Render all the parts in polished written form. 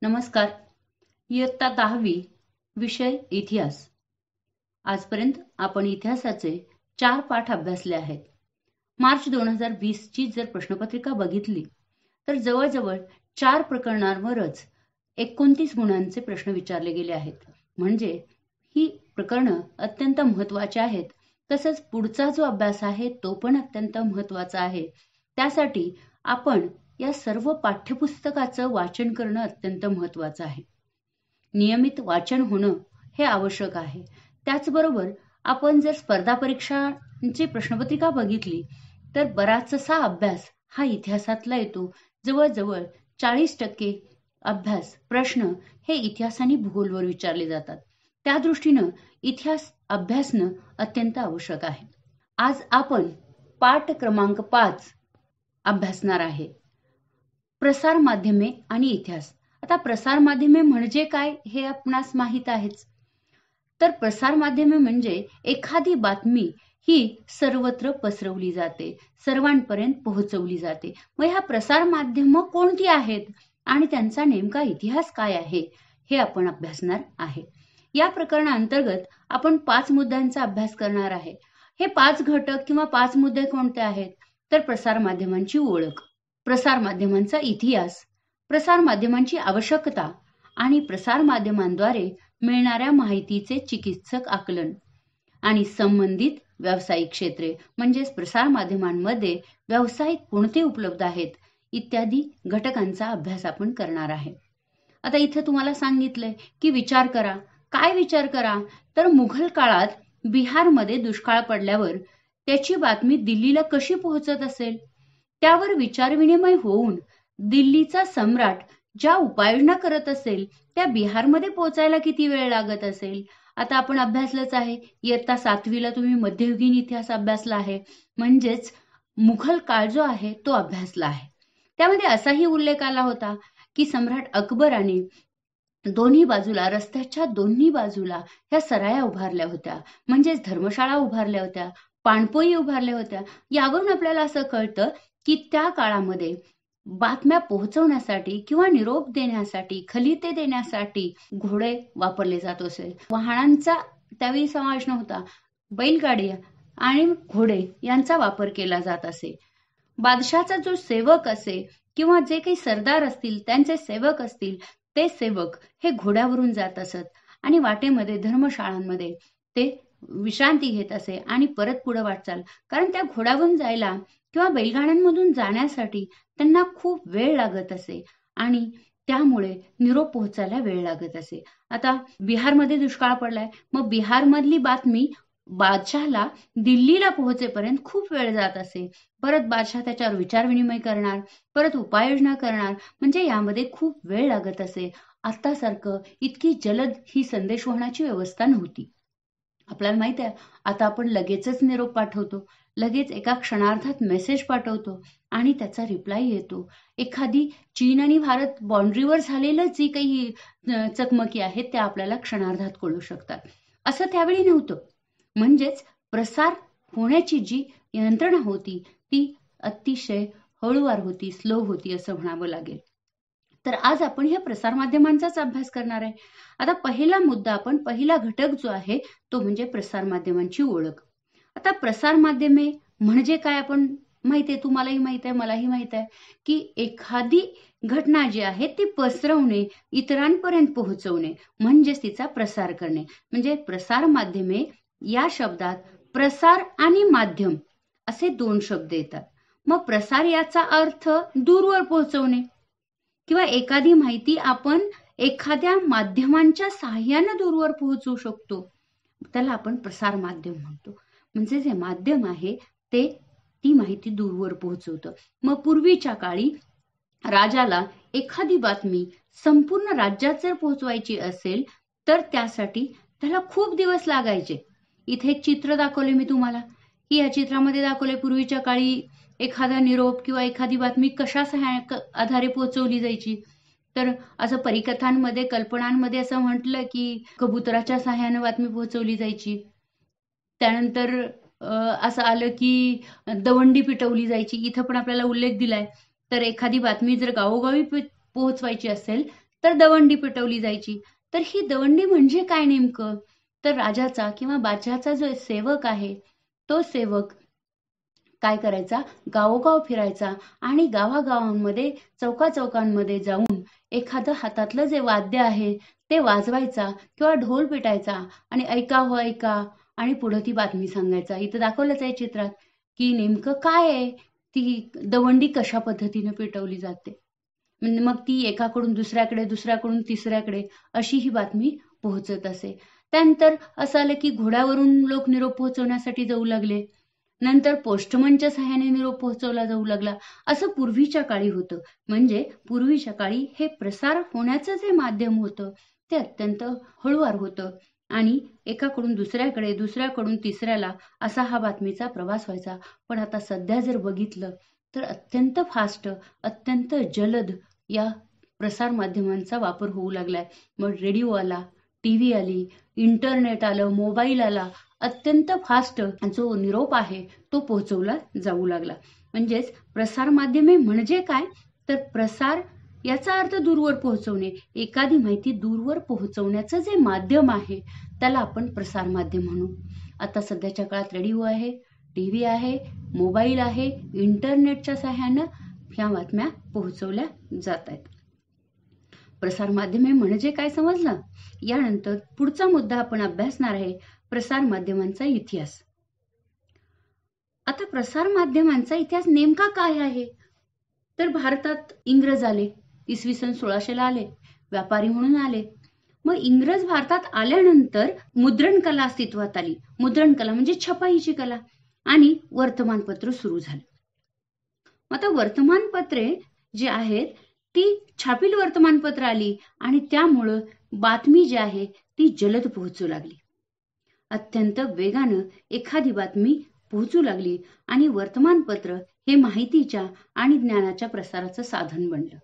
नमस्कार. इयत्ता 10वी विषय इतिहास. आजपर्यंत आपण इतिहासाचे 4 पाठ अभ्यासले आहेत. मार्च 2020 ची जर प्रश्नपत्रिका बघितली तर जवळजवळ 4 प्रकरणांवरच 29 गुणांचे प्रश्न विचारले गेले आहेत. म्हणजे ही प्रकरणं अत्यंत महत्त्वाची आहेत. तसंच पुढचा जो अभ्यास आहे तो पण अत्यंत महत्त्वाचा आहे. त्यासाठी आपण या सर्व पाठ्यपुस्तकाचं वाचन करणं अत्यंत महत्त्वाचं आहे. नियमित वाचन होणं हे आवश्यक आहे. त्याचबरोबर आपण जर स्पर्धा परीक्षांची प्रश्नपत्रिका बघितली तर बराचसा अभ्यास हा इतिहासातला येतो. जवळजवळ 40% अभ्यास प्रश्न हे इतिहास आणि भूगोलवर विचारले जातात. त्या दृष्टीनं इतिहास अभ्यासणं अत्यंत आवश्यक आहे. आज आपण पाठ क्रमांक 5 अभ्यासणार आहे. प्रसार माध्यमे आणि इतिहास. आता प्रसार माध्यमे म्हणजे काय हे आपणास माहित आहेच. तर प्रसार माध्यमे म्हणजे एखादी बातमी ही सर्वत्र पसरवली जाते, सर्वांपर्यंत पोहोचवली जाते. मग ह्या प्रसार माध्यम कोणती आहेत आणि त्यांचा नेमका इतिहास काय आहे हे आपण अभ्यासणार आहे. या प्रकरणाअंतर्गत आपण 5 मुद्द्यांचा अभ्यास करणार आहे. हे 5 घटक किंवा 5 मुद्दे कोणते आहेत? तर प्रसार माध्यमांची ओळख, प्रसार माध्यमांचा इतिहास, प्रसार माध्यमांची आवश्यकता आणि प्रसार माध्यमांद्वारे मिळणाऱ्या माहितीचे चिकित्सक आकलन आणि संबंधित व्यावसायिक क्षेत्रे म्हणजेच प्रसार माध्यमांमध्ये व्यावसायिक कोणते उपलब्ध आहेत इत्यादी घटकांचा अभ्यास आपण करणार आहे. आता इथे तुम्हाला सांगितलंय की विचार करा. काय विचार करा? तर मुघल काळात बिहारमध्ये दुष्काळ पडल्यावर त्याची बातमी दिल्लीला कशी पोहोचत असेल? त्यावर विचारविनिमय होऊन दिल्लीचा सम्राट ज्या उपाययोजना करत असेल त्या बिहारमध्ये पोहोचायला किती वेळ लागत असेल? आता आपण अभ्यासलंच आहे. इयत्ता 7वीला तुम्ही मध्ययुगीन इतिहास अभ्यासला आहे. म्हणजेच मुघल काळ जो आहे तो अभ्यासला आहे. त्यामध्ये असाही उल्लेख आला होता की सम्राट अकबराने दोन्ही बाजूला, रस्त्याच्या दोन्ही बाजूला ह्या सराया उभारल्या होत्या, म्हणजेच धर्मशाळा उभारल्या होत्या, पाणपोई उभारल्या होत्या. यावरून आपल्याला असं कळतं की त्या काळामध्ये बातम्या पोहोचवण्यासाठी किंवा निरोप देण्यासाठी, खलिते देण्यासाठी घोडे वापरले जात असे. वाहनांचा त्यावेळी समावेश नव्हता. बैलगाडी आणि घोडे यांचा वापर केला जात असे. बादशाचा जो सेवक असे किंवा जे काही सरदार असतील त्यांचे सेवक असतील ते सेवक हे घोड्यावरून जात असत आणि वाटेमध्ये धर्मशाळांमध्ये ते विश्रांती घेत असे आणि परत पुढे वाटचाल. कारण त्या घोड्यावरून जायला किंवा बैलगाड्यांमधून जाण्यासाठी त्यांना खूप वेळ लागत असे आणि त्यामुळे निरोप पोहोचायला वेळ लागत असे. आता बिहारमध्ये दुष्काळ पडलाय, मग बिहारमधली बातमी बादशाहला दिल्लीला पोहोचेपर्यंत खूप वेळ जात असे. परत बादशाह त्याच्यावर विचारविनिमय करणार, परत उपाययोजना करणार, म्हणजे यामध्ये खूप वेळ लागत असे. आतासारखं इतकी जलद ही संदेशवहनाची व्यवस्था नव्हती. आपल्याला माहित आहे आता आपण लगेचच निरोप पाठवतो, लगेच एका क्षणार्धात मेसेज पाठवतो आणि त्याचा रिप्लाय येतो. एखादी चीन आणि भारत बाउंड्रीवर झालेलं जी काही चकमकी आहेत त्या आपल्याला क्षणार्धात कळू शकतात. असं त्यावेळी नव्हतं. म्हणजेच प्रसार होण्याची जी यंत्रणा होती ती अतिशय हळूवार होती, स्लो होती असं म्हणावं लागेल. तर आज आपण ह्या प्रसार माध्यमांचाच अभ्यास करणार आहे. आता पहिला मुद्दा, आपण पहिला घटक जो आहे तो म्हणजे प्रसार माध्यमांची ओळख. आता प्रसार माध्यमे म्हणजे काय आपण माहितीये, तुम्हालाही माहित आहे, मलाही माहित आहे की एखादी घटना जी आहे ती पसरवणे, इतरांपर्यंत पोहोचवणे म्हणजेच तिचा प्रसार करणे. म्हणजे प्रसार माध्यमे या शब्दात प्रसार आणि माध्यम असे 2 शब्द येतात. मग प्रसार याचा अर्थ दूरवर पोहोचवणे किंवा एखादी माहिती आपण एखाद्या माध्यमांच्या सहाय्याने दूरवर पोहोचवू शकतो, त्याला आपण प्रसार माध्यम म्हणतो. म्हणजे जे माध्यम आहे ते ती माहिती दूरवर पोहोचवतं. मग पूर्वीच्या काळी राजाला एखादी बातमी संपूर्ण राज्यात जर पोहोचवायची असेल तर त्यासाठी त्याला खूप दिवस लागायचे. इथे एक चित्र दाखवले मी तुम्हाला की या चित्रामध्ये दाखवले पूर्वीच्या काळी एखादा निरोप किंवा एखादी बातमी कशा आधारे पोहोचवली जायची. तर असं परिकथांमध्ये, कल्पनांमध्ये असं म्हटलं की कबुतराच्या सहाय्याने बातमी पोहोचवली जायची. त्यानंतर असं आलं की दवंडी पिटवली जायची. इथं पण आपल्याला उल्लेख दिलाय. तर एखादी बातमी जर गावोगावी पोहोचवायची असेल तर दवंडी पेटवली जायची. तर ही दवंडी म्हणजे काय नेमकं? तर राजाचा किंवा बादशाहचा जो सेवक आहे, तो सेवक काय करायचा, गावोगाव फिरायचा आणि गावागावांमध्ये चौकाचौकांमध्ये जाऊन एखादं हातातलं जे वाद्य आहे ते वाजवायचा किंवा ढोल पिटायचा आणि ऐका हो ऐका आणि पुढे ती बातमी सांगायचा. इथं दाखवलंच आहे चित्रात की नेमकं काय आहे, ती दवंडी कशा पद्धतीने पेटवली जाते. मग ती एकाकडून दुसऱ्याकडे, दुसऱ्याकडून तिसऱ्याकडे अशी ही बातमी पोहोचत असे. त्यानंतर असं आलं की घोड्यावरून लोक निरोप पोहोचवण्यासाठी जाऊ लागले. नंतर पोस्टमनच्या सहाय्याने निरोप पोहोचवला जाऊ लागला. असं पूर्वीच्या काळी होतं. म्हणजे पूर्वीच्या काळी हे प्रसार होण्याचं जे माध्यम होतं ते अत्यंत हळूवार होतं आणि एकाकडून दुसऱ्याकडे, दुसऱ्याकडून तिसऱ्याला असा हा बातमीचा प्रवास व्हायचा. पण आता सध्या जर बघितलं तर अत्यंत फास्ट, अत्यंत जलद या प्रसार माध्यमांचा वापर होऊ लागलाय. मग रेडिओ आला, टीव्ही आली, इंटरनेट आलं, मोबाईल आला. अत्यंत फास्ट जो निरोप आहे तो पोहोचवला जाऊ लागला. म्हणजेच प्रसार माध्यमे म्हणजे काय, तर प्रसार याचा अर्थ दूरवर पोहोचवणे. एखादी माहिती दूरवर पोहोचवण्याचं जे माध्यम आहे त्याला आपण प्रसार माध्यम म्हणू. आता सध्याच्या काळात रेडिओ आहे, टीव्ही आहे, मोबाईल आहे, इंटरनेटच्या सहाय्यानं ह्या बातम्या पोहोचवल्या जात आहेत. प्रसार माध्यमे म्हणजे काय समजलं? यानंतर पुढचा मुद्दा आपण अभ्यासणार आहे प्रसार माध्यमांचा इतिहास. आता प्रसार माध्यमांचा इतिहास नेमका काय आहे? तर भारतात इंग्रज आले, इसवी सन 1600 ला आले, व्यापारी म्हणून आले. मग इंग्रज भारतात आल्यानंतर मुद्रण कला अस्तित्वात आली. मुद्रण कला म्हणजे छपाईची कला आणि वर्तमानपत्र सुरू झाले. आता वर्तमानपत्रे जी आहेत ती छापील वर्तमानपत्र आली आणि त्यामुळं बातमी जी आहे ती जलद पोहोचू लागली. अत्यंत वेगानं एखादी बातमी पोहोचू लागली आणि वर्तमानपत्र हे माहितीच्या आणि ज्ञानाच्या प्रसाराचं साधन बनलं.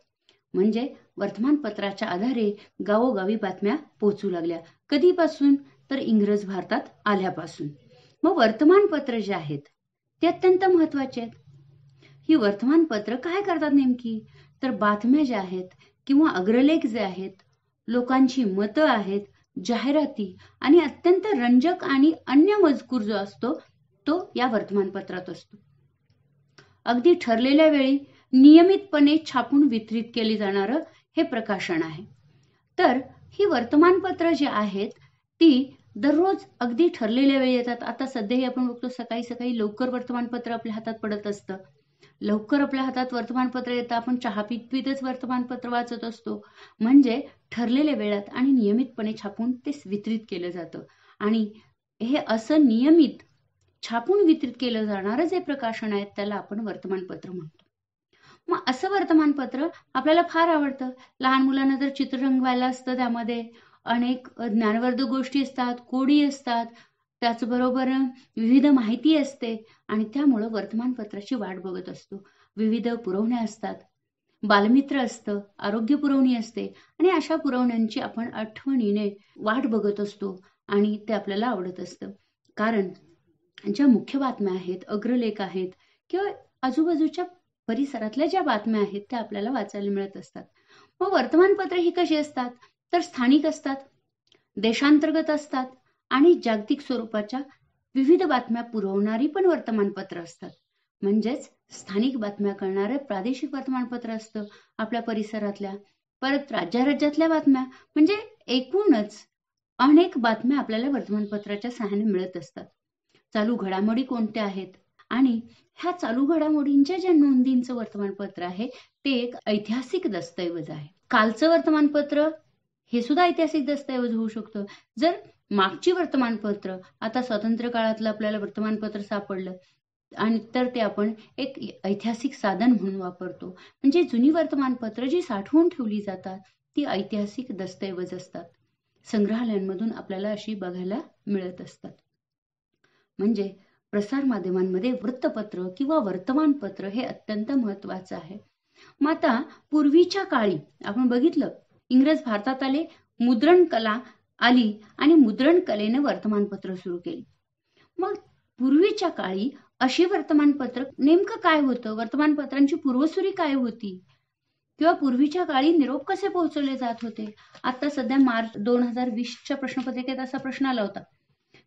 म्हणजे वर्तमानपत्राच्या आधारे गावोगावी बातम्या पोहोचू लागल्या. कधीपासून? तर इंग्रज भारतात आल्यापासून. मग वर्तमानपत्र जे आहेत ते अत्यंत महत्वाचे आहेत. ही वर्तमानपत्र काय करतात नेमकी? तर बातम्या ज्या आहेत किंवा अग्रलेख जे आहेत, लोकांची मतं आहेत, जाहिराती आणि अत्यंत रंजक आणि अन्य मजकूर जो असतो तो या वर्तमानपत्रात असतो. अगदी ठरलेल्या वेळी नियमितपणे छापून वितरित केले जाणारं हे प्रकाशन आहे. तर ही वर्तमानपत्र जी आहेत ती दररोज अगदी ठरलेल्या वेळी येतात. आता सध्याही आपण बघतो सकाळी सकाळी लवकर वर्तमानपत्र आपल्या हातात पडत असतं. लवकर आपल्या हातात वर्तमानपत्र येतं, आपण चहा पितच वर्तमानपत्र वाचत असतो. म्हणजे ठरलेल्या वेळात आणि नियमितपणे छापून ते वितरित केलं जातं. आणि हे असं नियमित छापून वितरित केलं जाणारं जे प्रकाशन आहे त्याला आपण वर्तमानपत्र म्हणतो. मग असं वर्तमानपत्र आपल्याला फार आवडतं. लहान मुलांना जर चित्र रंगवायला असतं, त्यामध्ये अनेक ज्ञानवर्धक गोष्टी असतात, कोडी असतात, त्याचबरोबर विविध माहिती असते आणि त्यामुळं वर्तमानपत्राची वाट बघत असतो. विविध पुरवण्या असतात, बालमित्र असतं, आरोग्य पुरवणी असते आणि अशा पुरवण्यांची आपण आठवणीने वाट बघत असतो आणि ते आपल्याला आवडत असतं. कारण ज्या मुख्य बातम्या आहेत, अग्रलेख आहेत किंवा आजूबाजूच्या परिसरातल्या ज्या बातम्या आहेत त्या आपल्याला वाचायला मिळत असतात. मग वर्तमानपत्र ही कशी असतात? तर स्थानिक असतात, देशांतर्गत असतात आणि जागतिक स्वरूपाच्या विविध बातम्या पुरवणारी पण वर्तमानपत्र असतात. म्हणजेच स्थानिक बातम्या कळणारे प्रादेशिक वर्तमानपत्र असतं आपल्या परिसरातल्या. परत राज्यातल्या बातम्या म्हणजे एकूणच अनेक बातम्या आपल्याला वर्तमानपत्राच्या सहाय्याने मिळत असतात. चालू घडामोडी कोणत्या आहेत आणि ह्या चालू घडामोडींच्या ज्या नोंदींचं वर्तमानपत्र आहे ते एक ऐतिहासिक दस्तऐवज आहे. कालचं वर्तमानपत्र हे सुद्धा ऐतिहासिक दस्तऐवज होऊ शकतं. जर मागची वर्तमानपत्र, आता स्वातंत्र्य काळातलं आपल्याला वर्तमानपत्र सापडलं आणि तर ते आपण एक ऐतिहासिक साधन म्हणून वापरतो. म्हणजे जुनी वर्तमानपत्र जी साठवून ठेवली जातात ती ऐतिहासिक दस्तऐवज असतात. संग्रहालयांमधून आपल्याला अशी बघायला मिळत असतात. म्हणजे प्रसार माध्यमांमध्ये वृत्तपत्र किंवा वर्तमानपत्र हे अत्यंत महत्वाचं आहे. मग आता पूर्वीच्या काळी आपण बघितलं, इंग्रज भारतात आले, मुद्रण कला आली आणि मुद्रण कलेने वर्तमानपत्र सुरू केली. मग पूर्वीच्या काळी अशी वर्तमानपत्र नेमकं काय होतं? वर्तमानपत्रांची पूर्वसुरी काय होती? किंवा पूर्वीच्या काळी निरोप कसे पोहोचवले जात होते. आता सध्या मार्च 2020च्या प्रश्नपत्रिकेत असा प्रश्न आला होता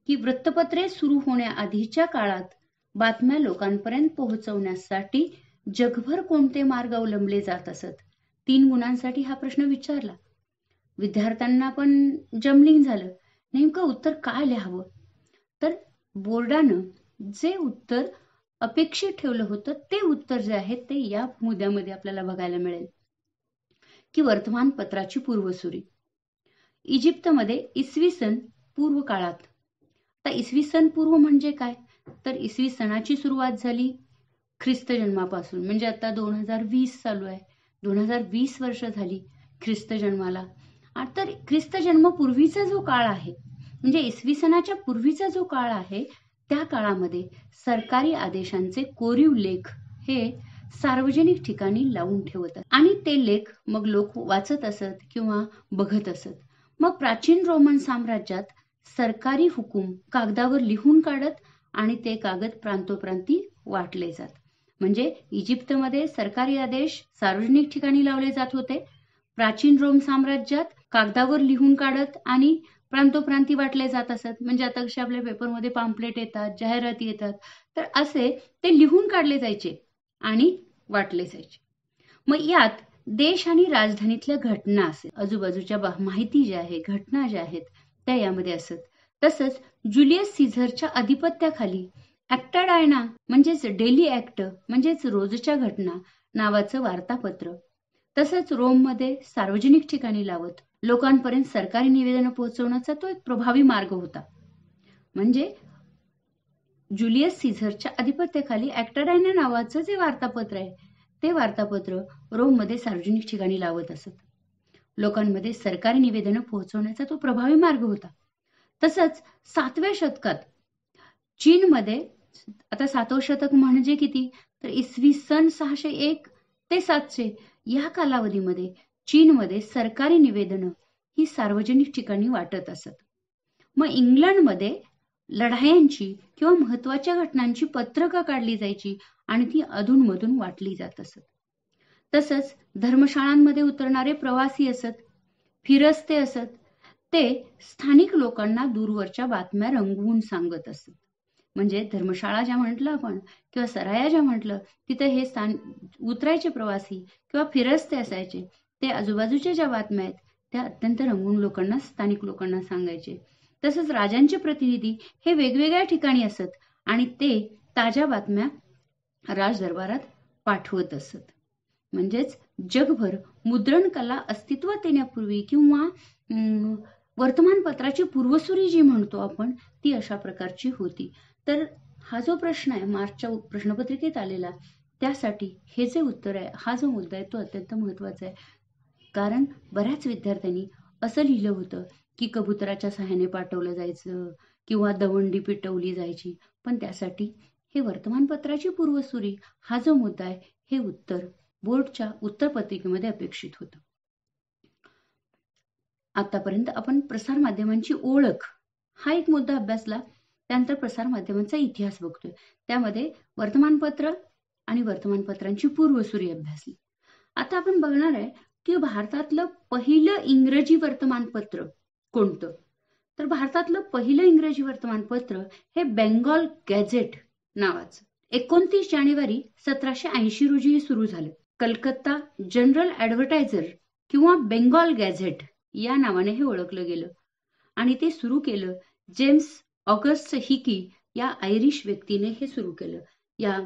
की वृत्तपत्रे सुरू होण्याआधीच्या काळात बातम्या लोकांपर्यंत पोहोचवण्यासाठी जगभर कोणते मार्ग अवलंबले जात असत. 3 गुणांसाठी हा प्रश्न विचारला. विद्यार्थ्यांना पण जमलिंग झालं, नेमकं उत्तर काय लिहावं. तर बोर्डानं जे उत्तर अपेक्षित ठेवलं होतं ते उत्तर जे आहे ते या मुद्द्यामध्ये आपल्याला बघायला मिळेल की वर्तमानपत्राची पूर्वसुरी. इजिप्तमध्ये इसवी सन पूर्व काळात. आता इसवी सन पूर्व म्हणजे काय, तर इसवी सणाची सुरुवात झाली ख्रिस्त जन्मापासून. म्हणजे आता 2020 चालू आहे, 2020 वर्ष झाली ख्रिस्त जन्माला. तर ख्रिस्त जन्म पूर्वीचा जो काळ आहे, म्हणजे इसवी सणाच्या पूर्वीचा जो काळ आहे, त्या काळामध्ये सरकारी आदेशांचे कोरीव लेख हे सार्वजनिक ठिकाणी लावून ठेवत आणि ते लेख मग लोक वाचत असत किंवा बघत असत. मग प्राचीन रोमन साम्राज्यात सरकारी हुकूम कागदावर लिहून काढत आणि ते कागद प्रांतोप्रांती वाटले जात. म्हणजे इजिप्तमध्ये सरकारी आदेश सार्वजनिक ठिकाणी लावले जात होते. प्राचीन रोम साम्राज्यात कागदावर लिहून काढत आणि प्रांतोप्रांती वाटले जात असत. म्हणजे आता कसे आपल्या पेपरमध्ये पॅम्पलेट येतात, जाहिराती येतात, तर असे ते लिहून काढले जायचे आणि वाटले जायचे. मग यात देश आणि राजधानीतल्या घटना असत, आजूबाजूच्या माहिती ज्या आहे, घटना ज्या आहेत त्या यामध्ये असत. तसंच जुलियस सीझरच्या अधिपत्याखाली ऍक्टा डायना म्हणजेच डेली ऍक्ट म्हणजेच रोजच्या घटना नावाचं वार्तापत्र, तसंच रोममध्ये सार्वजनिक ठिकाणी लावत लोकांपर्यंत सरकारी निवेदनं पोहोचवण्याचा तो एक प्रभावी मार्ग होता. म्हणजे जुलियस सीझरच्या अधिपत्याखाली ऍक्टा डायना नावाचं जे वार्तापत्र आहे ते वार्तापत्र रोममध्ये सार्वजनिक ठिकाणी लावत असत. लोकांमध्ये सरकारी निवेदनं पोहोचवण्याचा तो प्रभावी मार्ग होता. तसंच 7व्या शतकात चीनमध्ये, आता 7वं शतक म्हणजे किती, तर इसवी सन 601 ते 700 या कालावधीमध्ये चीनमध्ये सरकारी निवेदनं ही सार्वजनिक ठिकाणी वाटत असत. मग इंग्लंडमध्ये लढायांची किंवा महत्वाच्या घटनांची पत्रकं काढली जायची आणि ती अधूनमधून वाटली जात असत. तसंच धर्मशाळांमध्ये उतरणारे प्रवासी असत, फिरस्ते असत, ते स्थानिक लोकांना दूरवरच्या बातम्या रंगवून सांगत असत. म्हणजे धर्मशाळा ज्या म्हटलं आपण किंवा सराया ज्या म्हटलं, तिथे हे उतरायचे प्रवासी किंवा फिरस्ते असायचे, ते आजूबाजूच्या ज्या बातम्या आहेत त्या अत्यंत रंगवून लोकांना, स्थानिक लोकांना सांगायचे. तसंच राजांचे प्रतिनिधी हे वेगवेगळ्या ठिकाणी असत आणि ते ताज्या बातम्या राज दरबारात पाठवत असत. म्हणजेच जगभर मुद्रण कला अस्तित्वात येण्यापूर्वी किंवा वर्तमानपत्राची पूर्वसुरी जी म्हणतो आपण, ती अशा प्रकारची होती. तर हा जो प्रश्न आहे मार्चच्या प्रश्नपत्रिकेत आलेला, त्यासाठी हे जे उत्तर आहे, हा जो मुद्दा आहे तो अत्यंत महत्वाचा आहे. कारण बऱ्याच विद्यार्थ्यांनी असं लिहिलं होतं की कबुतराच्या सहाय्याने पाठवलं जायचं किंवा दवंडी पिटवली जायची, पण त्यासाठी हे वर्तमानपत्राची पूर्वसुरी हा जो मुद्दा आहे, हे उत्तर बोर्डच्या उत्तरपत्रिकेमध्ये अपेक्षित होतं. आतापर्यंत आपण प्रसार माध्यमांची ओळख हा एक मुद्दा अभ्यासला. त्यानंतर प्रसार माध्यमांचा इतिहास बघतोय. त्यामध्ये वर्तमानपत्र आणि वर्तमानपत्रांची पूर्वसुरी अभ्यासली. आता आपण बघणार आहे की भारतातलं पहिलं इंग्रजी वर्तमानपत्र कोणतं. तर भारतातलं पहिलं इंग्रजी वर्तमानपत्र हे बेंगॉल गॅझेट नावाचं 29 जानेवारी 1780 रोजी हे सुरू झालं. कलकत्ता जनरल ॲडव्हर्टायझर किंवा बेंगॉल गॅझेट या नावाने हे ओळखलं गेलं आणि ते सुरू केलं जेम्स ऑगस्ट हिकी या आयरिश व्यक्तीने हे सुरू केलं. या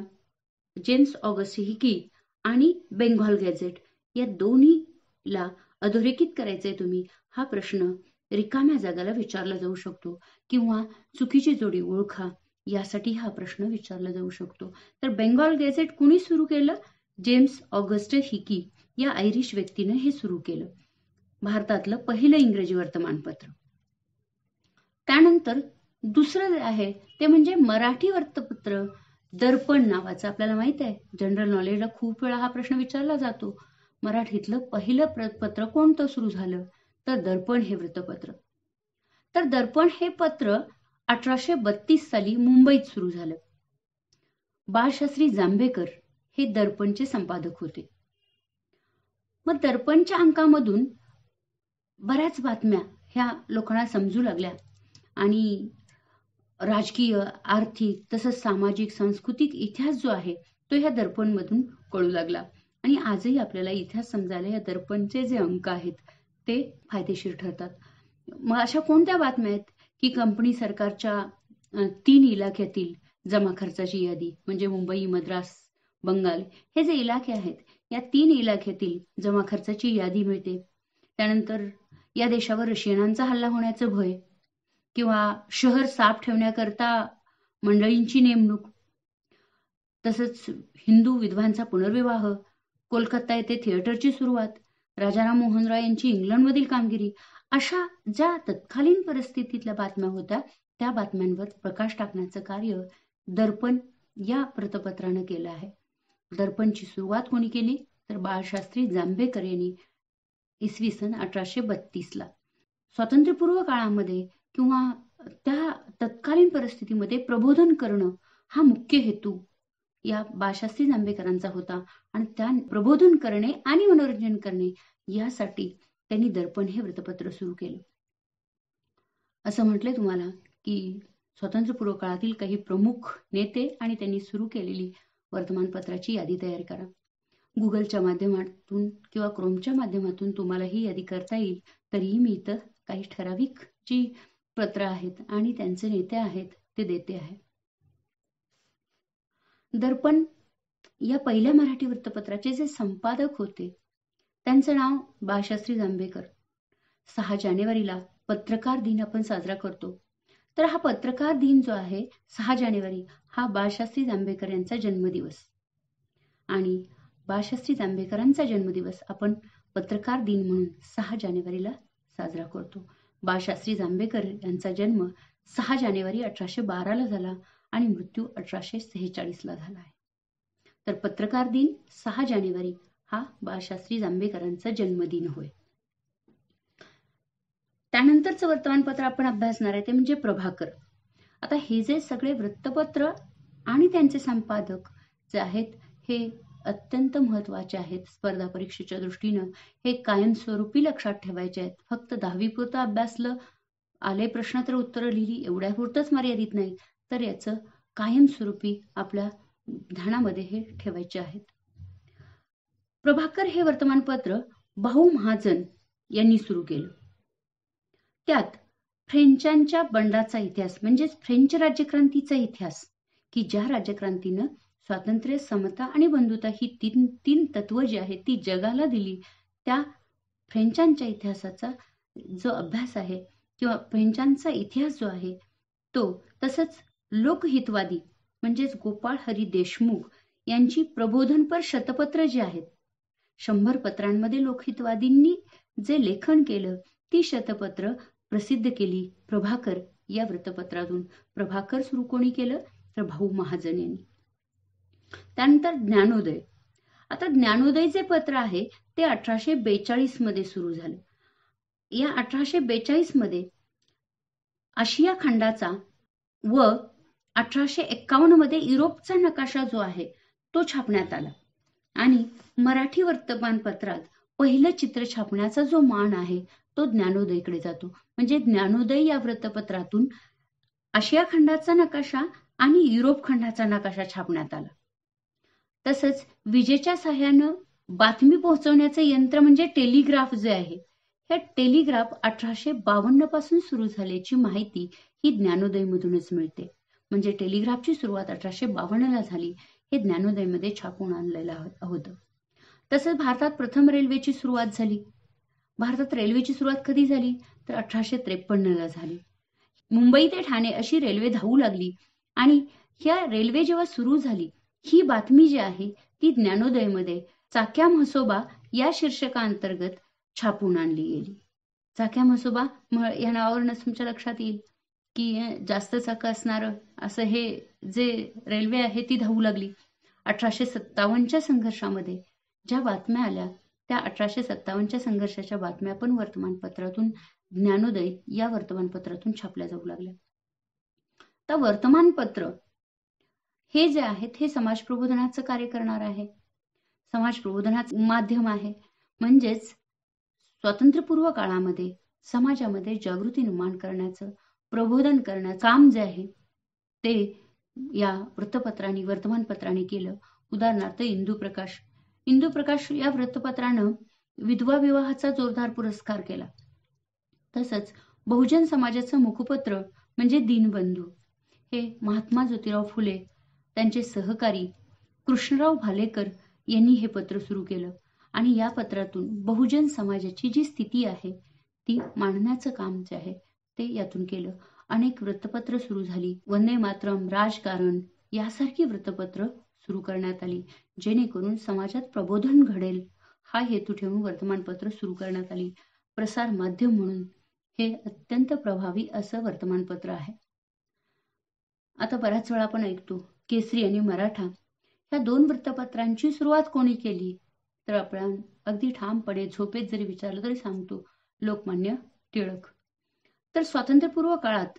जेम्स ऑगस्ट हिकी आणि बेंगॉल गॅझेट या दोन्हीला अधोरेखित करायचंय तुम्ही, हा प्रश्न रिकाम्या जागाला विचारला जाऊ शकतो किंवा चुकीची जोडी ओळखा यासाठी हा प्रश्न विचारला जाऊ शकतो. तर बेंगॉल गॅझेट कुणी सुरू केलं? जेम्स ऑगस्ट हिकी या आयरिश व्यक्तीने हे सुरू केलं. भारतातलं पहिलं इंग्रजी वर्तमानपत्र. त्यानंतर दुसरं आहे ते म्हणजे मराठी वृत्तपत्र दर्पण नावाचं. आपल्याला माहित आहे, जनरल नॉलेजला खूप वेळा हा प्रश्न विचारला जातो. मराठीतलं पहिलं पत्र कोणतं सुरू झालं? तर दर्पण हे वृत्तपत्र. तर दर्पण हे पत्र 1832 साली मुंबईत सुरू झालं. बाळशास्त्री जांभेकर हे दर्पणचे संपादक होते. मग दर्पणच्या अंकामधून बऱ्याच बातम्या ह्या लोकांना समजू लागल्या आणि राजकीय, आर्थिक तसंच सामाजिक, सांस्कृतिक इतिहास जो आहे तो ह्या दर्पणमधून कळू लागला. आणि आजही आपल्याला इतिहास समजायला या दर्पणचे जे अंक आहेत ते फायदेशीर ठरतात. मग अशा कोणत्या बातम्या आहेत की कंपनी सरकारच्या 3 इलाख्यातील जमा खर्चाची यादी, म्हणजे मुंबई, मद्रास, बंगाल हे जे इलाके आहेत या 3 इलाख्यातील जमा खर्चाची यादी मिळते. त्यानंतर या देशावर रशियनांचा हल्ला होण्याचं भय किंवा शहर साफ ठेवण्याकरता मंडळींची नेमणूक, तसंच हिंदू विधवांचा पुनर्विवाह, कोलकाता येथे थिएटरची सुरुवात, राजाराम मोहन रॉय यांची इंग्लंडमधील कामगिरी, अशा ज्या तत्कालीन परिस्थितीतल्या बातम्या होत्या त्या बातम्यांवर प्रकाश टाकण्याचं कार्य दर्पण या वृत्तपत्रानं केलं आहे. दर्पणची सुरुवात कोणी केली तर बाळशास्त्री जांभेकर यांनी इसवी सन 1832ला. स्वातंत्र्यपूर्व काळामध्ये किंवा त्या तत्कालीन परिस्थितीमध्ये प्रबोधन करणं हा मुख्य हेतू या बाळशास्त्री जांभेकरांचा होता आणि त्या प्रबोधन करणे आणि मनोरंजन करणे यासाठी त्यांनी दर्पण हे वृत्तपत्र सुरू केलं. असं म्हटलंय तुम्हाला की स्वातंत्र्यपूर्व काळातील काही प्रमुख नेते आणि त्यांनी सुरू केलेली वर्तमानपत्राची यादी तयार करा. गुगलच्या माध्यमातून किंवा क्रोमच्या माध्यमातून तुम्हाला ही यादी करता येईल. तरीही मी इथं काही ठराविक जी पत्र आहेत आणि त्यांचे नेते आहेत ते देते आहे. दर्पण या पहिल्या मराठी वृत्तपत्राचे जे संपादक होते त्यांचं नाव बाळशास्त्री जांभेकर. 6 जानेवारीला पत्रकार दिन आपण साजरा करतो. तर हा पत्रकार दिन जो आहे 6 जानेवारी हा बाळशास्त्री जांभेकर यांचा जन्मदिवस आणि बाळशास्त्री जांभेकरांचा जन्मदिवस आपण पत्रकार दिन म्हणून 6 जानेवारीला साजरा करतो. बाळशास्त्री जांभेकर यांचा जन्म 6 जानेवारी 1812ला झाला आणि मृत्यू 1846ला झाला आहे. तर पत्रकार दिन 6 जानेवारी हा बाळशास्त्री जांभेकरांचा जन्मदिन होय. त्यानंतरचं वर्तमानपत्र आपण अभ्यासणार आहे ते म्हणजे प्रभाकर. आता हे जे सगळे वृत्तपत्र आणि त्यांचे संपादक जे आहेत हे अत्यंत महत्वाचे आहेत. स्पर्धा परीक्षेच्या दृष्टीनं हे कायमस्वरूपी लक्षात ठेवायचे आहेत. फक्त 10वी पुरतं अभ्यासलं, आले प्रश्न तर उत्तरं लिहिली एवढ्या पुरतंच मर्यादित नाही, तर याचं कायमस्वरूपी आपल्या ध्यानामध्ये हे ठेवायचे आहेत. प्रभाकर हे वर्तमानपत्र भाऊ महाजन यांनी सुरू केलं. त्यात फ्रेंचांच्या बंडाचा इतिहास म्हणजेच फ्रेंच राज्यक्रांतीचा इतिहास की ज्या राज्यक्रांतीनं स्वातंत्र्य, समता आणि बंधुता ही तीन तत्व जी आहेत ती जगाला दिली, त्या फ्रेंचांच्या इतिहासाचा जो अभ्यास आहे किंवा फ्रेंचांचा इतिहास जो आहे तो, तसंच लोकहितवादी म्हणजेच गोपाळ हरी देशमुख यांची प्रबोधनपर शतपत्र जी आहेत, 100 पत्रांमध्ये लोकहितवादींनी जे लेखन केलं ती शतपत्र प्रसिद्ध केली प्रभाकर या वृत्तपत्रातून. प्रभाकर सुरू कोणी केलं तर भाऊ महाजन यांनी. त्यानंतर ज्ञानोदय. आता ज्ञानोदय जे पत्र आहे ते 1842 मध्ये सुरू झालं. या 1842 मध्ये आशिया खंडाचा व 1851 मध्ये युरोपचा नकाशा जो आहे तो छापण्यात आला आणि मराठी वर्तमानपत्रात पहिलं चित्र छापण्याचा जो मान आहे तो ज्ञानोदयकडे जातो. म्हणजे ज्ञानोदय या वृत्तपत्रातून आशिया खंडाचा नकाशा आणि युरोप खंडाचा नकाशा छापण्यात आला. तसंच विजेच्या सहाय्यानं बातमी पोहोचवण्याचं यंत्र म्हणजे टेलिग्राफ जे आहे, हे टेलिग्राफ 1852 पासून सुरू झाल्याची माहिती ही ज्ञानोदयमधूनच मिळते. म्हणजे टेलिग्राफची सुरुवात 1852ला झाली हे ज्ञानोदयमध्ये छापून आणलेलं होतं. तसंच भारतात प्रथम रेल्वेची सुरुवात झाली. भारतात रेल्वेची सुरुवात कधी झाली तर 1853ला झाली. मुंबई ते ठाणे अशी रेल्वे धावू लागली आणि ह्या रेल्वे जेव्हा सुरू झाली ही बातमी जी आहे ती ज्ञानोदयमध्ये चाक्या म्हसोबा या शीर्षकाअंतर्गत छापून आणली गेली. चाक्या म्हसोबा या नावावरूनच तुमच्या लक्षात येईल की जास्त चाकं असणारं असं हे जे रेल्वे आहे ती धावू लागली. 1857च्या संघर्षामध्ये ज्या बातम्या आल्या त्या 1857च्या संघर्षाच्या बातम्या पण वर्तमानपत्रातून ज्ञानोदय या वर्तमानपत्रातून छापल्या जाऊ लागल्या. तर वर्तमानपत्र हे जे आहेत हे समाज प्रबोधनाचं कार्य करणार आहे. समाज प्रबोधनाचं माध्यम आहे. म्हणजेच स्वातंत्र्यपूर्व काळामध्ये समाजामध्ये जागृती निर्माण करण्याचं, प्रबोधन करण्याचं काम जे आहे ते या वृत्तपत्रांनी, वर्तमानपत्रांनी केलं. उदाहरणार्थ इंदुप्रकाश. इंदुप्रकाश या वृत्तपत्रानं विधवा विवाहाचा जोरदार पुरस्कार केला. तसंच बहुजन समाजाचं मुखपत्र म्हणजे दीनबंधू हे महात्मा ज्योतिराव फुले त्यांचे सहकारी कृष्णराव भालेकर यांनी हे पत्र सुरू केलं आणि या पत्रातून बहुजन समाजाची जी स्थिती आहे ती मांडण्याचं काम जे आहे ते यातून केलं. अनेक वृत्तपत्र सुरू झाली. वंदे मातरम, राजकारण यासारखी वृत्तपत्र सुरू करण्यात आली, जेणेकरून समाजात प्रबोधन घडेल हा हेतू ठेवून वर्तमानपत्र सुरू करण्यात आली. प्रसार माध्यम म्हणून हे अत्यंत प्रभावी असं वर्तमानपत्र आहे. आता बऱ्याच वेळा आपण ऐकतो केसरी आणि मराठा ह्या दोन वृत्तपत्रांची सुरुवात कोणी केली, तर आपण अगदी ठामपणे झोपेत जरी विचारलं तरी सांगतो लोकमान्य टिळक. तर स्वातंत्र्यपूर्व काळात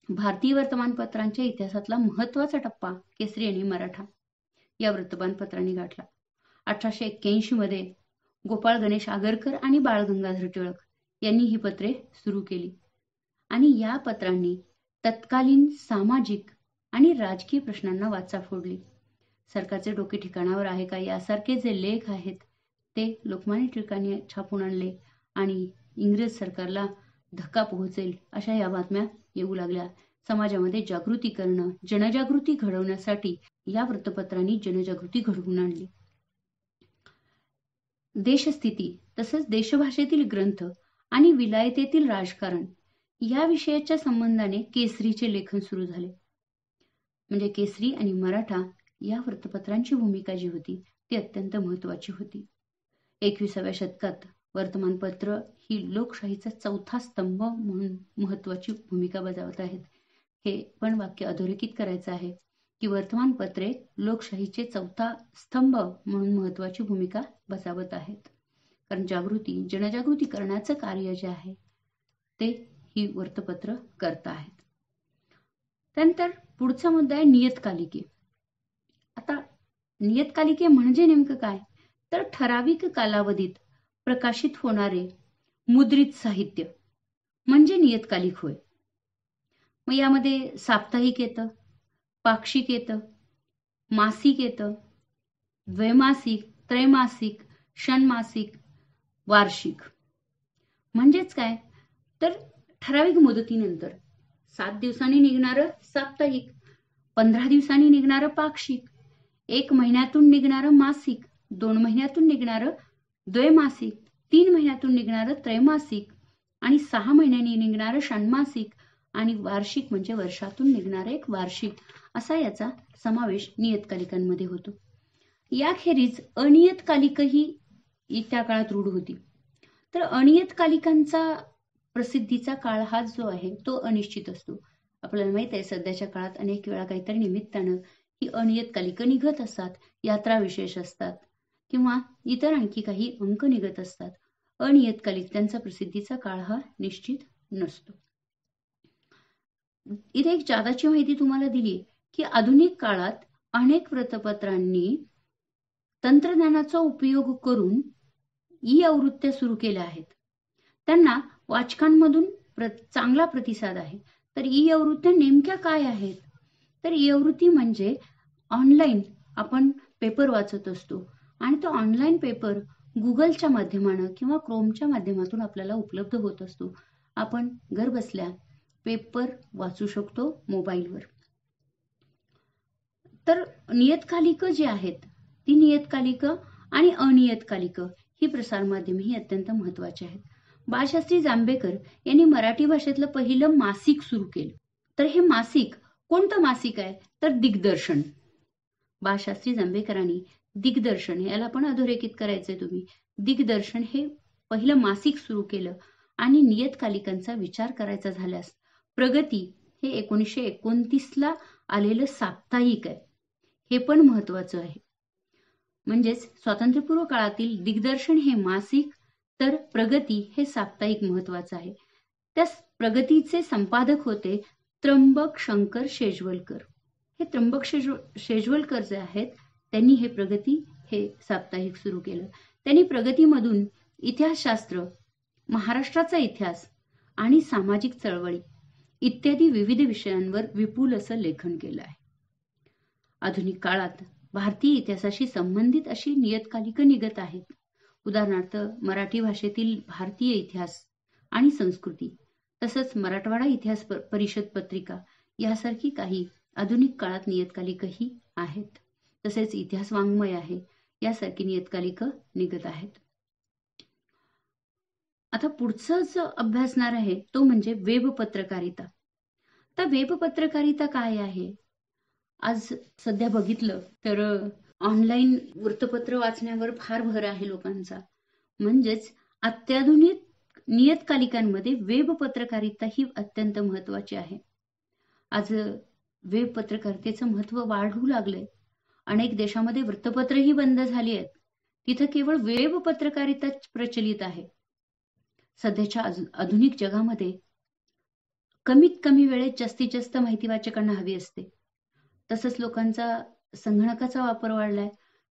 भारतीय वर्तमानपत्रांच्या इतिहासातला महत्वाचा टप्पा केसरी आणि मराठा या वर्तमानपत्रांनी गाठला. 1881 मध्ये गोपाळ गणेश आगरकर आणि बाळ गंगाधर टिळक यांनी ही पत्रे सुरू केली आणि या पत्रांनी तत्कालीन सामाजिक आणि राजकीय प्रश्नांना वाचा फोडली. सरकारचे डोके ठिकाणावर आहे का यासारखे जे लेख आहेत ते लोकमान्य टिळकांनी छापून आणले आणि इंग्रज सरकारला धक्का पोहोचेल अशा या बातम्या येऊ लागल्या. समाजामध्ये जागृती करणं, जनजागृती घडवण्यासाठी या वृत्तपत्रांनी जनजागृती घडवून आणली. देशस्थिती तसंच देशभाषेतील ग्रंथ आणि विलायतेतील राजकारण या विषयाच्या संबंधाने केसरीचे लेखन सुरू झाले. म्हणजे केसरी आणि मराठा या वृत्तपत्रांची भूमिका जी होती ती अत्यंत महत्वाची होती. 21व्या शतकात वर्तमानपत्र ही लोकशाहीचा चौथा स्तंभ म्हणून महत्वाची भूमिका बजावत आहेत. हे पण वाक्य अधोरेखित करायचं आहे की वर्तमानपत्रे लोकशाहीचे चौथा स्तंभ म्हणून महत्वाची भूमिका बजावत आहेत. कारण जागृती, जनजागृती करण्याचं कार्य जे आहे ते ही वृत्तपत्र करत आहेत. त्यानंतर पुढचा मुद्दा आहे नियतकालिके. आता नियतकालिके म्हणजे नेमकं काय, तर ठराविक कालावधीत प्रकाशित होणारे मुद्रित साहित्य म्हणजे नियतकालिक होय. मग यामध्ये साप्ताहिक येतं, पाक्षिक येतं, मासिक येतं, द्वैमासिक, त्रैमासिक, षण्मासिक, वार्षिक. म्हणजेच काय, तर ठराविक मुदतीनंतर 7 दिवसांनी निघणारं साप्ताहिक, 15 दिवसांनी निघणारं पाक्षिक, 1 महिन्यातून निघणारं मासिक, 2 महिन्यातून निघणारं द्वैमासिक, 3 महिन्यातून निघणारं त्रैमासिक आणि 6 महिन्यांनी निघणारं षण्मासिक आणि वार्षिक म्हणजे वर्षातून निघणारं एक वार्षिक, असा याचा समावेश नियतकालिकांमध्ये होतो. याखेरीज अनियतकालिकही त्या काळात रूढ होती. तर अनियतकालिकांचा प्रसिद्धीचा काळ हा जो आहे तो अनिश्चित असतो. आपल्याला माहित आहे सध्याच्या काळात अनेक वेळा काहीतरी निमित्तानं ही अनियतकालिकं निघत असतात, यात्रा विशेष असतात किंवा इतर आणखी काही अंक निघत असतात. अनियतकालिक त्यांचा प्रसिद्धीचा काळ हा निश्चित नसतो. इथे एक जादाची माहिती तुम्हाला दिली की आधुनिक काळात अनेक वृत्तपत्रांनी तंत्रज्ञानाचा उपयोग करून ई-आवृत्त्या सुरू केल्या आहेत. त्यांना वाचकांमधून चांगला प्रतिसाद आहे. तर ई-आवृत्त्या नेमक्या काय आहेत, तर ई-आवृत्ती म्हणजे ऑनलाईन आपण पेपर वाचत असतो आणि तो ऑनलाईन पेपर गुगलच्या माध्यमानं किंवा क्रोमच्या माध्यमातून आपल्याला उपलब्ध होत असतो. आपण घर बसल्या पेपर वाचू शकतो मोबाईलवर. तर नियतकालिकं जी आहेत ती नियतकालिकं आणि अनियतकालिकं ही प्रसारमाध्यम ही अत्यंत महत्वाची आहेत. बाळशास्त्री जांभेकर यांनी मराठी भाषेतलं पहिलं मासिक सुरू केलं. तर हे मासिक कोणतं मासिक आहे, तर दिग्दर्शन. बाळशास्त्री जांभेकरांनी दिग्दर्शन, याला पण अधोरेखित करायचंय तुम्ही, दिग्दर्शन हे पहिलं मासिक सुरू केलं. आणि नियतकालिकांचा विचार करायचा झाल्यास प्रगती हे 1929ला आलेलं साप्ताहिक आहे, हे पण महत्वाचं आहे. म्हणजेच स्वातंत्र्यपूर्व काळातील दिग्दर्शन हे मासिक तर प्रगती हे साप्ताहिक महत्वाचं आहे. त्या प्रगतीचे संपादक होते त्र्यंबक शंकर शेजवलकर. हे त्र्यंबक शेजवलकर जे आहेत त्यांनी हे प्रगती हे साप्ताहिक सुरू केलं. त्यांनी प्रगतीमधून इतिहासशास्त्र, महाराष्ट्राचा इतिहास आणि सामाजिक चळवळी इत्यादी विविध विषयांवर विपुल असं लेखन केलं आहे. आधुनिक काळात भारतीय इतिहासाशी संबंधित अशी नियतकालिकं निघत आहेत. उदाहरणार्थ मराठी भाषेतील भारतीय इतिहास आणि संस्कृती, तसंच मराठवाडा इतिहास परिषद पत्रिका यासारखी काही आधुनिक काळात नियतकालिकही आहेत. तसेच इतिहास वाङ्मय आहे यासारखी नियतकालिकं निघत आहेत. आता पुढचं जो अभ्यासणार आहे तो म्हणजे वेब पत्रकारिता. तर वेब पत्रकारिता काय आहे? आज सध्या बघितलं तर ऑनलाईन वृत्तपत्र वाचण्यावर फार भर आहे लोकांचा. म्हणजेच अत्याधुनिक नियतकालिकांमध्ये वेब पत्रकारिता ही अत्यंत महत्वाची आहे. आज वेब पत्रकारितेचं महत्व वाढू लागलंय. अनेक देशामध्ये वृत्तपत्रही बंद झाली आहेत. तिथं केवळ वेब पत्रकारिता प्रचलित आहे. सध्याच्या आधुनिक जगामध्ये कमीत कमी वेळेत जास्तीत जास्त माहिती वाचकांना हवी असते. तसंच लोकांचा संगणकाचा वापर वाढलाय.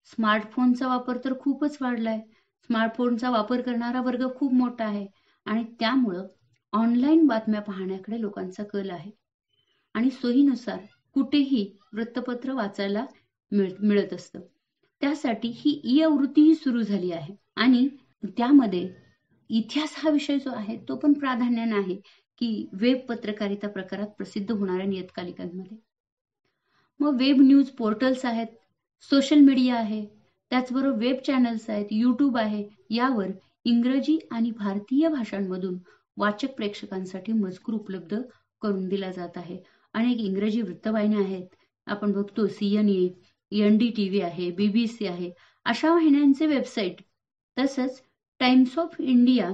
स्मार्टफोनचा वापर तर खूपच वाढलाय. स्मार्टफोनचा वापर करणारा वर्ग खूप मोठा आहे आणि त्यामुळं ऑनलाईन बातम्या पाहण्याकडे लोकांचा कल आहे आणि सोयीनुसार कुठेही वृत्तपत्र वाचायला मिळत असतं. त्यासाठी ही ई-आवृत्तीही सुरू झाली आहे आणि त्यामध्ये इतिहास हा विषय जो आहे तो पण प्राधान्याने आहे की वेब पत्रकारिता प्रकारात प्रसिद्ध होणाऱ्या नियतकालिकांमध्ये. मग वेब न्यूज पोर्टल्स आहेत, सोशल मीडिया आहे, त्याचबरोबर वेब चॅनल्स आहेत, यूट्यूब आहे. यावर इंग्रजी आणि भारतीय भाषांमधून वाचक प्रेक्षकांसाठी मजकूर उपलब्ध करून दिला जात आहे. अनेक इंग्रजी वृत्तवाहिन्या आहेत. आपण बघतो CNN, NDTV आहे, BBC आहे. अशा वाहिन्यांचे वेबसाईट, तसंच times of India,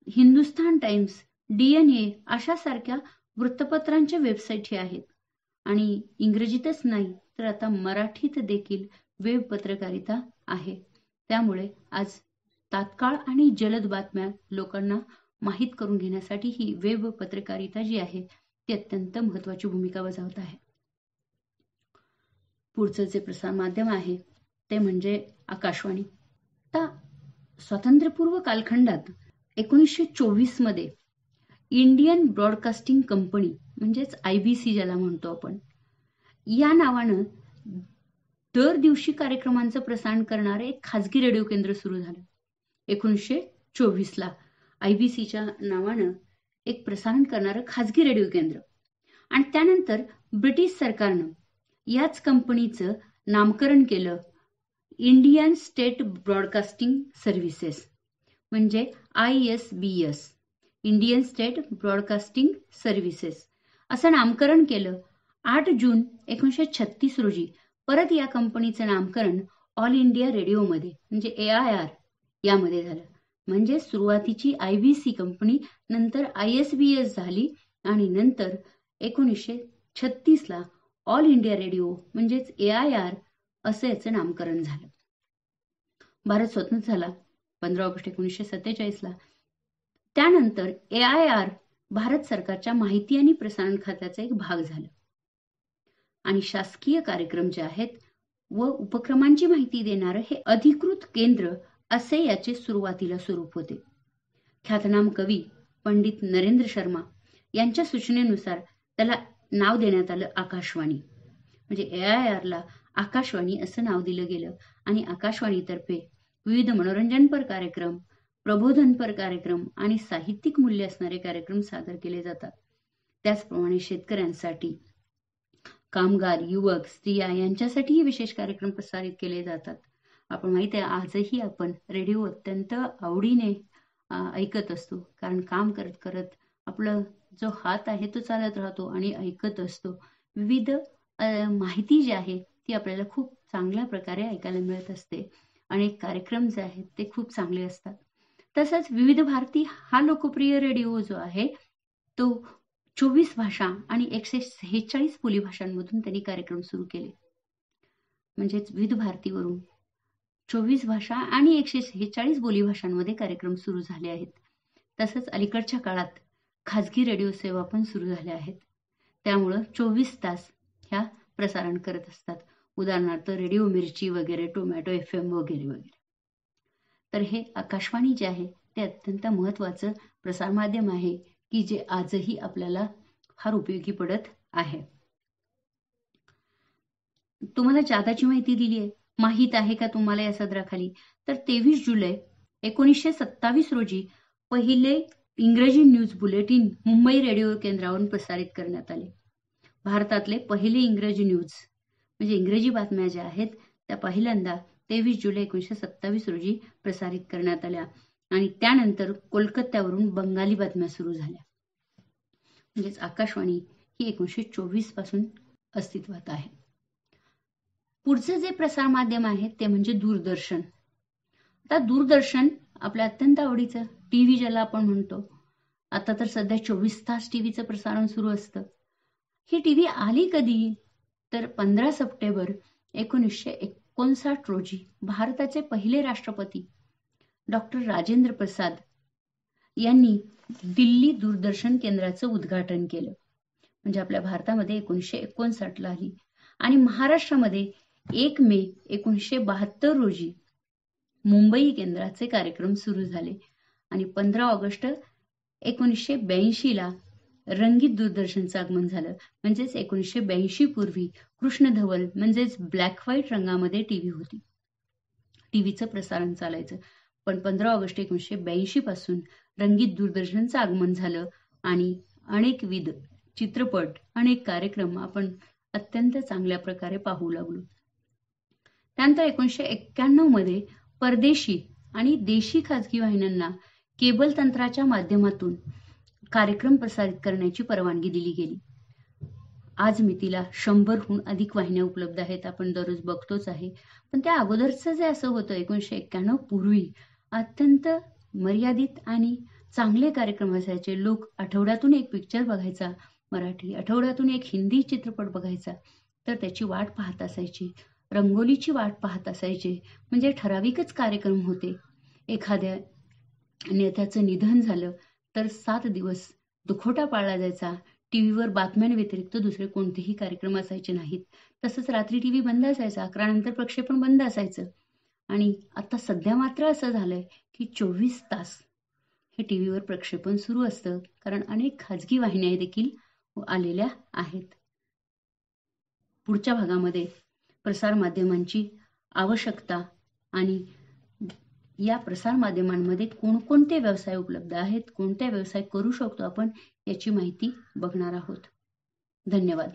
Hindustan times, DNA अशा सारख्या वृत्तपत्रांच्या वेबसाईट आहेत. आणि इंग्रजीतच नाही तर आता मराठीत देखील वेब पत्रकारिता आहे. त्यामुळे आज तात्काळ आणि जलद बातम्या लोकांना माहीत करून घेण्यासाठी ही वेब पत्रकारिता जी आहे ती अत्यंत महत्वाची भूमिका बजावत आहे. पुढचं जे प्रसार माध्यम आहे ते म्हणजे आकाशवाणी. आता स्वातंत्र्यपूर्व कालखंडात 1924 मध्ये इंडियन ब्रॉडकास्टिंग कंपनी म्हणजेच IBC ज्याला म्हणतो आपण, या नावानं दर दिवशी कार्यक्रमांचं प्रसारण करणारे एक खाजगी रेडिओ केंद्र सुरू झालं. 1924ला IBCच्या नावानं एक प्रसारण करणारं खाजगी रेडिओ केंद्र. आणि त्यानंतर ब्रिटिश सरकारनं याच कंपनीचं नामकरण केलं इंडियन स्टेट ब्रॉडकास्टिंग सर्व्हिसेस म्हणजे ISBS, Indian state broadcasting services असं नामकरण केलं. 8 जून 1936 रोजी परत या कंपनीचं नामकरण ऑल इंडिया रेडिओमध्ये म्हणजे AIR यामध्ये झालं. म्हणजे सुरुवातीची IBC कंपनी नंतर ISBS झाली आणि नंतर 1936ला ऑल इंडिया रेडिओ म्हणजेच AIR असं याचं नामकरण झालं. भारत स्वतंत्र झाला 15 ऑगस्ट 1947ला. त्यानंतर AIR भारत सरकारच्या माहिती आणि प्रसारण खात्याचा एक भाग झाला आणि शासकीय कार्यक्रम जे आहेत व उपक्रमांची माहिती देणारं हे अधिकृत केंद्र असे याचे सुरुवातीला स्वरूप होते. ख्यातनाम कवी पंडित नरेंद्र शर्मा यांच्या सूचनेनुसार त्याला नाव देण्यात आलं आकाशवाणी. म्हणजे AIRला आकाशवाणी असं नाव दिलं गेलं आणि आकाशवाणीतर्फे विविध मनोरंजनपर कार्यक्रम, प्रबोधनपर कार्यक्रम आणि साहित्यिक मूल्य असणारे कार्यक्रम सादर केले जातात. त्याचप्रमाणे शेतकऱ्यांसाठी, कामगार, युवक, स्त्रिया यांच्यासाठीही विशेष कार्यक्रम प्रसारित केले जातात. आपण माहिती आहे आजही आपण रेडिओ अत्यंत आवडीने ऐकत असतो, कारण काम करत करत आपला जो हात आहे तो चालत राहतो आणि ऐकत असतो. विविध माहिती जी आहे ती आपल्याला खूप चांगल्या प्रकारे ऐकायला मिळत असते. अनेक कार्यक्रम जे आहेत ते खूप चांगले असतात. तसंच विविध भारती हा लोकप्रिय रेडिओ जो आहे तो 24 भाषा आणि 146 बोलीभाषांमधून त्यांनी कार्यक्रम सुरू केले. म्हणजेच विविध भारतीवरून 24 भाषा आणि 146 बोलीभाषांमध्ये कार्यक्रम सुरू झाले आहेत. तसंच अलीकडच्या काळात खाजगी रेडिओ सेवा पण सुरू झाल्या आहेत. त्यामुळं 24 तास ह्या प्रसारण करत असतात. उदाहरणार्थ रेडिओ मिर्ची वगैरे, टोमॅटो FM वगैरे वगैरे. तर हे आकाशवाणी जे आहे ते अत्यंत महत्त्वाचं प्रसारमाध्यम आहे की जे आजही आपल्याला फार उपयोगी पडत आहे. तुम्हाला जादाची माहिती दिली आहे. माहीत आहे का तुम्हाला या सदराखाली? तर 23 जुलै 1927 रोजी पहिले इंग्रजी न्यूज बुलेटिन मुंबई रेडिओ केंद्रावरून प्रसारित करण्यात आले. भारतातले पहिले इंग्रजी न्यूज म्हणजे इंग्रजी बातम्या ज्या आहेत त्या पहिल्यांदा 23 जुलै 1927 रोजी प्रसारित करण्यात आल्या आणि त्यानंतर कोलकात्यावरून बंगाली बातम्या सुरू झाल्या. म्हणजेच आकाशवाणी ही 1924 पासून अस्तित्वात आहे. पुढचे जे प्रसार माध्यम आहे ते म्हणजे दूरदर्शन. आता दूरदर्शन आपल्या अत्यंत आवडीचं टीव्ही ज्याला आपण म्हणतो. आता तर सध्या 24 तास टीव्हीचं प्रसारण सुरू असतं. ही टीव्ही आली कधी? तर 15 सप्टेंबर 1959 रोजी भारताचे पहिले राष्ट्रपती डॉक्टर राजेंद्र प्रसाद यांनी दिल्ली दूरदर्शन केंद्राचं उद्घाटन केलं. म्हणजे आपल्या भारतामध्ये 1959 आली आणि महाराष्ट्रामध्ये 1 मे 1972 रोजी मुंबई केंद्राचे कार्यक्रम सुरू झाले आणि 15 ऑगस्ट 1982 रंगीत दूरदर्शनचं आगमन झालं. म्हणजेच 1982 पूर्वी कृष्णधवल म्हणजेच ब्लॅक व्हाईट रंगामध्ये टीव्ही होती. टीव्हीचं प्रसारण चालायचं. पण 15 ऑगस्ट 1982 पासून रंगीत दूरदर्शनचं आगमन झालं आणि अनेकविध चित्रपट, अनेक कार्यक्रम आपण अत्यंत चांगल्या प्रकारे पाहू लागलो. त्यानंतर 1991 मध्ये परदेशी आणि देशी खाजगी वाहिन्यांना केबल तंत्राच्या माध्यमातून कार्यक्रम प्रसारित करण्याची परवानगी दिली गेली. आज मितीला 100हून अधिक वाहिन्या उपलब्ध आहेत. आपण दररोज बघतोच आहे. पण त्या अगोदरचं जे असं होतं 1991 पूर्वी अत्यंत मर्यादित आणि चांगले कार्यक्रम असायचे. लोक आठवड्यातून एक पिक्चर बघायचा मराठी, आठवड्यातून एक हिंदी चित्रपट बघायचा तर त्याची वाट पाहत असायची. रंगोलीची वाट पाहत असायचे. म्हणजे ठराविकच कार्यक्रम होते. एखाद्या नेत्याचं निधन झालं तर 7 दिवस दुखवटा पाळला जायचा. टीव्हीवर बातम्यांव्यतिरिक्त दुसरे कोणतेही कार्यक्रम असायचे नाहीत. तसंच रात्री टीव्ही बंद असायचा. अकरानंतर प्रक्षेपण बंद असायचं. आणि आता सध्या मात्र असं झालंय की 24 तास हे टीव्हीवर प्रक्षेपण सुरू असतं. कारण अनेक खाजगी वाहिन्या देखील आलेल्या आहेत. पुढच्या भागामध्ये प्रसार माध्यमांची आवश्यकता आणि या प्रसार माध्यमांमध्ये कोणकोणते व्यवसाय उपलब्ध आहेत, कोणत्या व्यवसाय करू शकतो आपण याची माहिती बघणार आहोत. धन्यवाद.